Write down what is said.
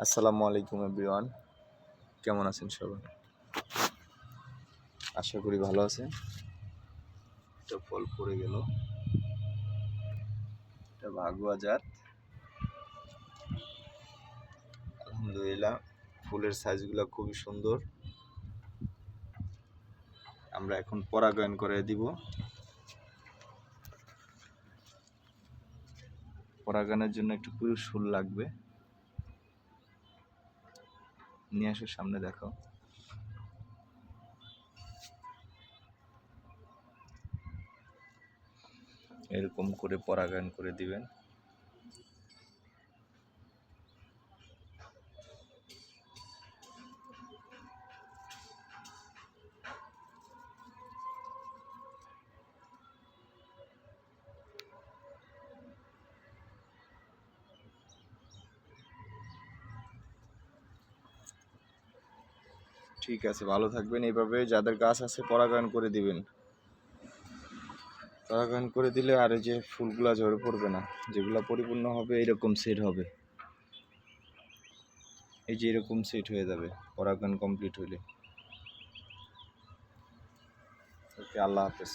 আসসালামু আলাইকুম এভরিওয়ান, কেমন আছেন সবাই? আশা করি ভালো আছেন। একটা ফল পড়ে গেল, এটা ভাগুয়া জাত। আলহামদুলিল্লাহ, ফুলের সাইজগুলো খুবই সুন্দর। আমরা এখন পরাগায়ন করে দিব। পরাগায়নের জন্য একটু পুরুষ ফুল লাগবে। নিয়ে আসো, সামনে দেখো। এরকম করে পরাগায়ন করে দিবেন। ঠিক আছে, ভালো থাকবেন। এইভাবে যাদের গাছ আছে পরাগায়ন করে দিবেন। পরাগায়ন করে দিলে আর এই যে ফুলগুলা ঝরে পড়বে না, যেগুলো পরিপূর্ণ হবে এইরকম সেট হবে। এই যে এরকম সেট হয়ে যাবে পরাগায়ন কমপ্লিট হইলে। ওকে, আল্লাহ হাফেজ।